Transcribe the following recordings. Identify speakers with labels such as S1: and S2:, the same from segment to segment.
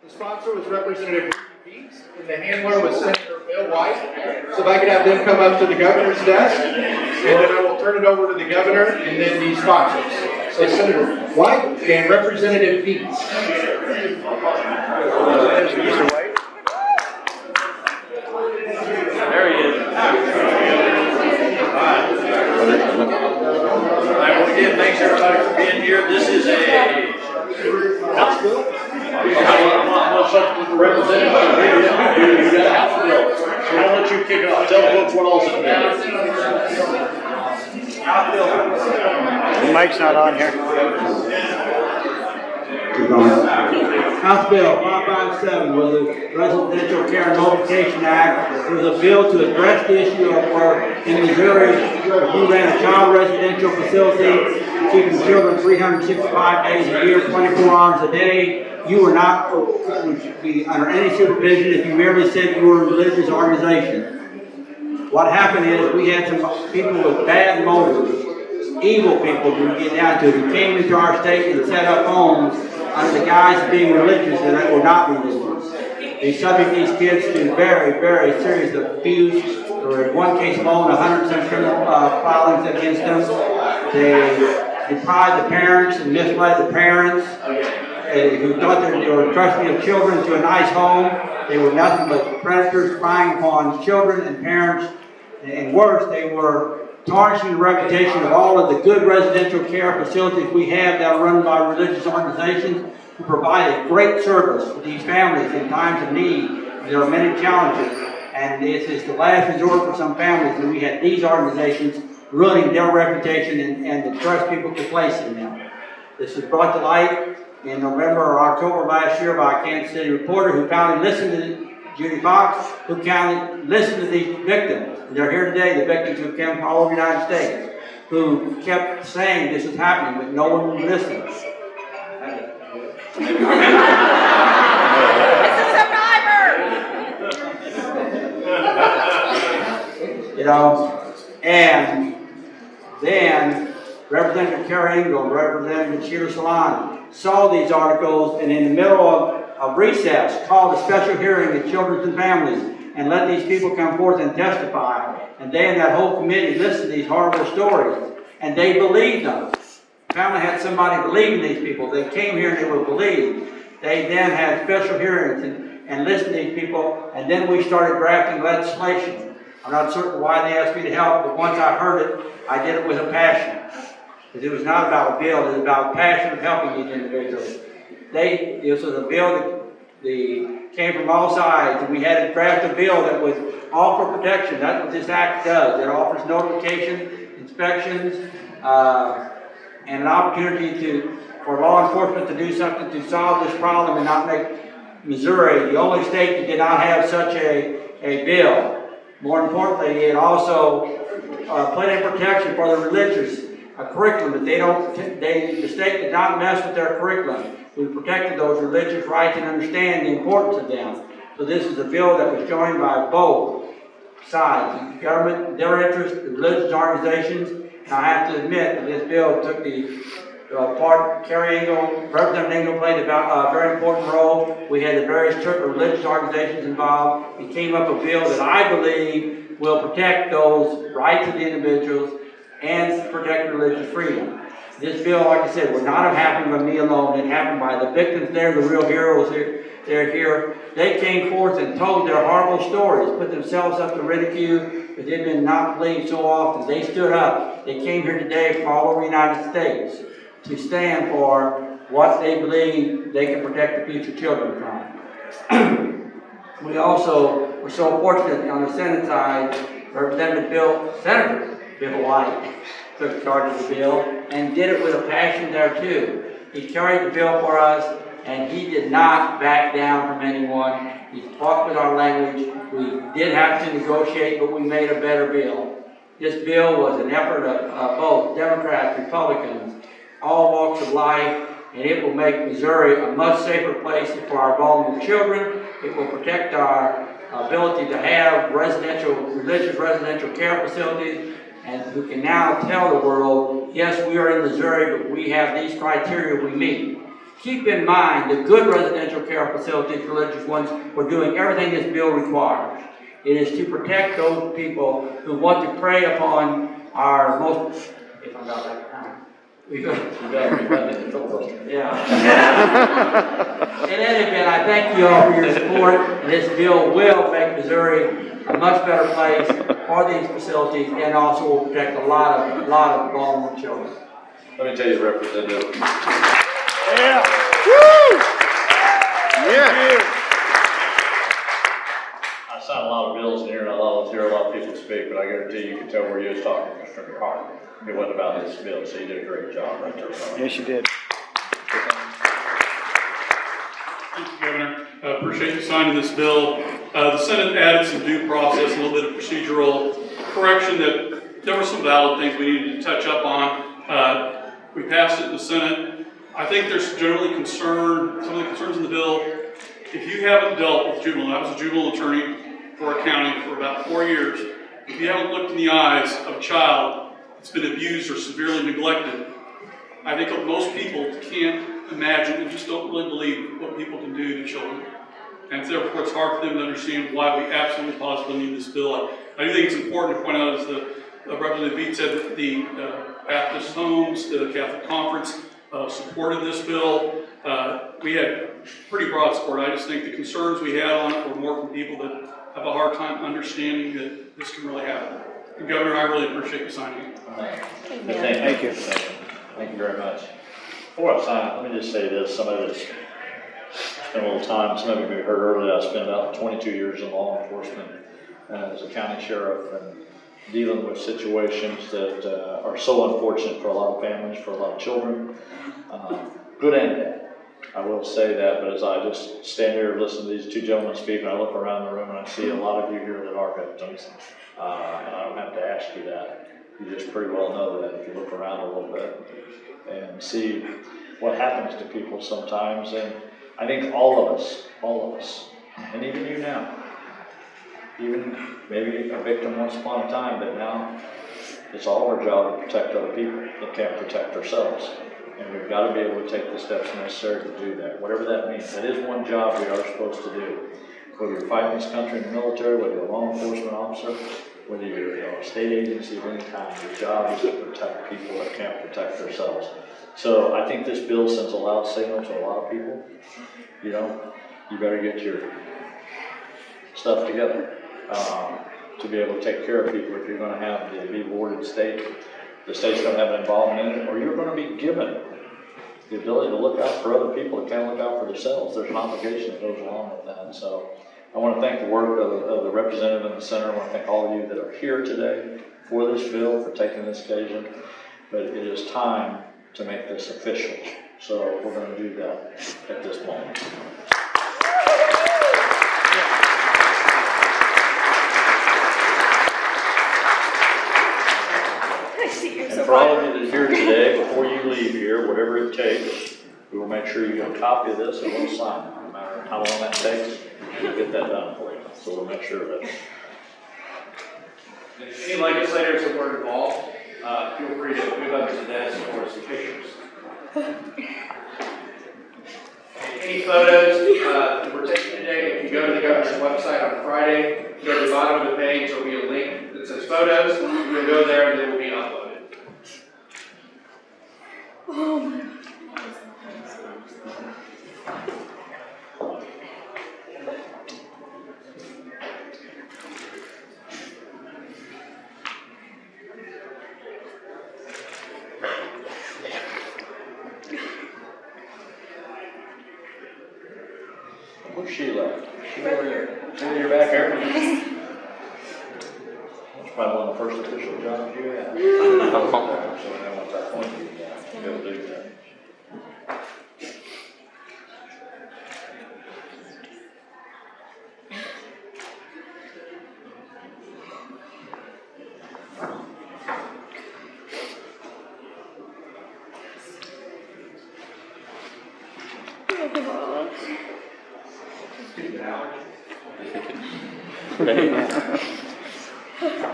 S1: The sponsor was Representative Beats, and the handler was Senator Bill White. So if I could have them come up to the governor's desk, and then I will turn it over to the governor and then the sponsors. So Senator White and Representative Beats. There's Mr. White.
S2: There he is. I want to give thanks everybody for being here. This is a House bill. Representative, you got a House bill. So I'll let you kick it off. Tell the folks what all's in there.
S3: The mic's not on here.
S4: House Bill 557 was a Residential Care Notification Act. It was a bill to address the issue of where in Missouri, if you ran a child residential facility, keeping children 365 days a year, 24 hours a day, you were not to be under any supervision if you merely said you were a religious organization. What happened is we had some people with bad motives, evil people who get down to it, who came into our state and set up homes under the guise of being religious that were not religious. They subject these kids to very, very serious abuse. There were in one case alone 100 some criminal filings against them. They deprived the parents and misled the parents who thought that they were trusting of children to a nice home. They were nothing but predators spying upon children and parents. And worse, they were tarnishing the reputation of all of the good residential care facilities we have that are run by religious organizations who provide a great service for these families in times of need. There are many challenges, and this is the last resort for some families, and we had these organizations ruining their reputation and the trust people could place in them. This was brought to light in November or October last year by a Kansas City reporter who finally listened to Judy Fox, who listened to these victims. They're here today, the victims who came from all over the United States, who kept saying this is happening, but no one would listen.
S5: It's a survivor!
S4: You know, and then Representative Carrie Engel and Representative Sheila Salon saw these articles and in the middle of recess called a special hearing of children and families and let these people come forth and testify. And they and that whole committee listened to these horrible stories and they believed them. The family had somebody believing these people. They came here and they were believed. They then had special hearings and listened to these people, and then we started drafting legislation. I'm not certain why they asked me to help, but once I heard it, I did it with a passion. Because it was not about a bill, it was about passion of helping these individuals. This was a bill that came from all sides, and we had to draft a bill that would offer protection. That's what this act does. It offers notification, inspections, and an opportunity for law enforcement to do something to solve this problem and not make Missouri the only state that did not have such a bill. More importantly, it also put in protection for the religious curriculum that the state did not mess with their curriculum. We protected those religious rights and understand the importance of them. So this is a bill that was joined by both sides, the government, their interests, the religious organizations. And I have to admit that this bill took the part Carrie Engel, Representative Engel played a very important role. We had the various religious organizations involved. It came up a bill that I believe will protect those rights of the individuals and protect religious freedom. This bill, like I said, would not have happened by me alone. It happened by the victims there, the real heroes here. They're here. They came forth and told their horrible stories, put themselves up to ridicule, but they've been not believed so often. They stood up. They came here today from all over the United States to stand for what they believe they can protect the future children from. We also were so fortunate on the Senate side, Senator Bill White took charge of the bill and did it with a passion there too. He carried the bill for us and he did not back down from anyone. He fought with our language. We did have to negotiate, but we made a better bill. This bill was an effort of both Democrats, Republicans, all walks of life, and it will make Missouri a much safer place for our vulnerable children. It will protect our ability to have religious residential care facilities, and who can now tell the world, yes, we are in Missouri, but we have these criteria we meet. keep in mind the good residential care facilities, religious ones, we're doing everything this bill requires. It is to protect those people who want to prey upon our most, if I'm not like time. Yeah. In any event, I thank you all for your support. This bill will make Missouri a much better place for these facilities, and also will protect a lot of vulnerable children.
S2: Let me tell you, Representative.
S3: Yeah. Woo! Yeah.
S2: I signed a lot of bills in here, and I hear a lot of people speak, but I guarantee you can tell where you was talking from your heart. It wasn't about this bill, so you did a great job right there.
S3: Yes, you did.
S5: Thank you, Governor. Appreciate you signing this bill. The Senate added some due process, a little bit of procedural correction that there were some valid things we needed to touch up on. We passed it in the Senate. I think there's generally concern, some of the concerns in the bill. If you haven't dealt with juvenile, I was a juvenile attorney for a county for about 4 years. If you haven't looked in the eyes of a child that's been abused or severely neglected, I think most people can't imagine and just don't really believe what people can do to children. And therefore, it's hard for them to understand why we absolutely positively need this bill. I do think it's important to point out, as the Representative Beat said, that the Baptist Homes, the Catholic Conference supported this bill. We had pretty broad support. I just think the concerns we had on it were more from people that have a hard time understanding that this can really happen. And Governor, I really appreciate you signing it.
S2: Thank you. Thank you very much. Before I sign, let me just say this. Somebody that's spent a little time, some of you may have heard earlier, I spent about 22 years in law enforcement as a county sheriff and dealing with situations that are so unfortunate for a lot of families, for a lot of children, good and bad. I will say that, but as I just stand here and listen to these two gentlemen speak, and I look around the room and I see a lot of you here that are victims, and I don't have to ask you that. You just pretty well know that if you look around a little bit and see what happens to people sometimes. And I think all of us, and even you now, even maybe a victim once upon a time, but now it's all our job to protect other people that can't protect ourselves. And we've got to be able to take the steps necessary to do that, whatever that means. That is one job we are supposed to do. Whether you're fighting this country in the military, whether you're a law enforcement officer, whether you're a state agency of any kind, your job is to protect people that can't protect themselves. So I think this bill sends a loud signal to a lot of people. You know, you better get your stuff together to be able to take care of people. If you're going to have the be warded state, the state's going to have an involvement in it, or you're going to be given the ability to look out for other people that can't look out for themselves. There's an obligation that goes along with that. So I want to thank the work of the representative in the center. I want to thank all of you that are here today for this bill, for taking this occasion. But it is time to make this official. So we're going to do that at this moment. And for all of you that are here today, before you leave here, whatever it takes, we will make sure you get a copy of this and we'll sign it. No matter how long that takes, we'll get that done for you. So we'll make sure of that.
S1: If any legislators that were involved, feel free to move up to the desk for some pictures. Any photos that we're taking today, if you go to the governor's website on Friday, go to the bottom of the page, there'll be a link that says photos. You'll go there and they will be uploaded.
S2: Where's Sheila? Sheila, you're back here? That's probably one of the first official jobs you had. So now once I point you, you'll do that.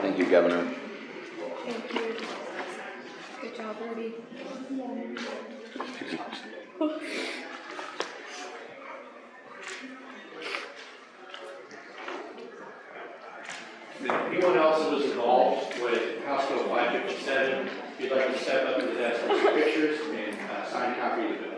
S6: Thank you, Governor.
S7: Thank you. Good job, Rudy.
S1: anyone else that was involved with House Bill 557, if you'd like to step up to the desk for some pictures and sign a copy of the bill.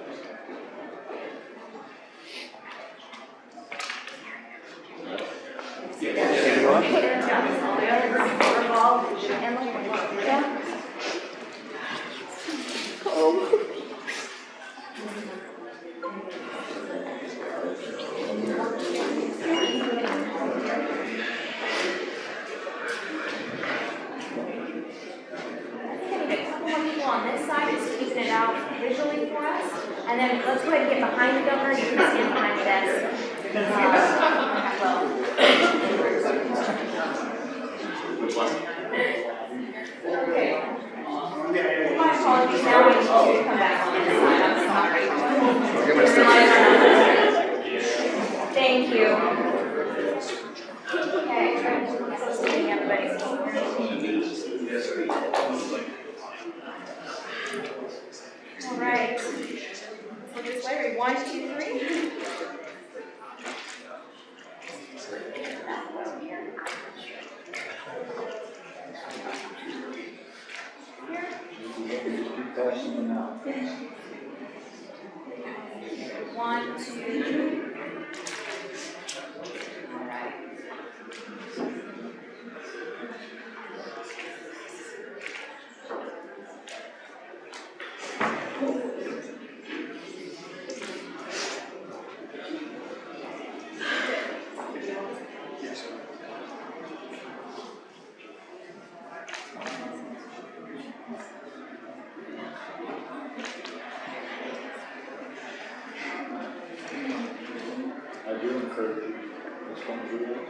S6: On this side, just keeping it out visually for us. And then let's go ahead and get behind the governor. You can stand behind the desk. Okay. My apologies. Now we need to come back on this side. I'm sorry. Thank you. Okay. Everybody. All right. So this way, 1, 2, 3. One, two. All right.
S2: I do encourage you, this one through this.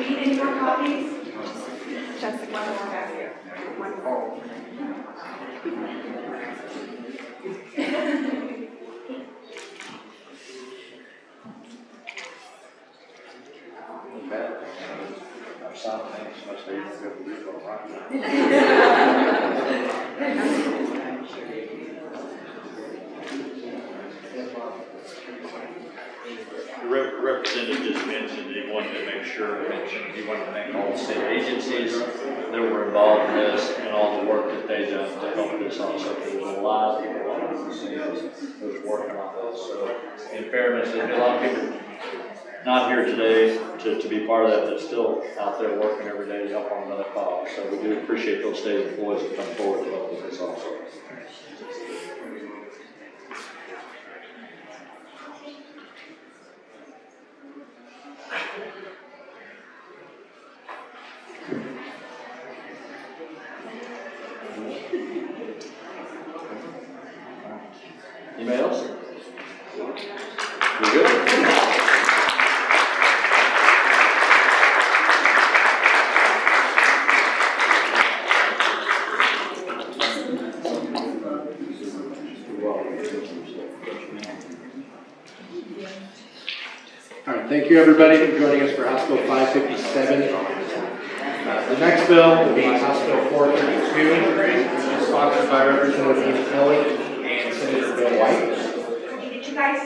S6: Any more copies? Just one more back here. One more.
S2: I'm sorry, thanks, must be a good week, all right. The representative just mentioned that he wanted to make sure, he wanted to thank all the state agencies that were involved in this and all the work that they done to help this also. There was a lot of people behind the scenes that was working on this. So in fairness, there's been a lot of people not here today to be part of that, but still out there working every day to help on another cause. So we do appreciate those state employees that come forward to help with this also. Anybody else? We good?
S1: All right, thank you everybody for joining us for House Bill 557. The next bill will be House Bill 432, which is sponsored by Representative Kelly and Senator Bill White.
S6: Did you guys?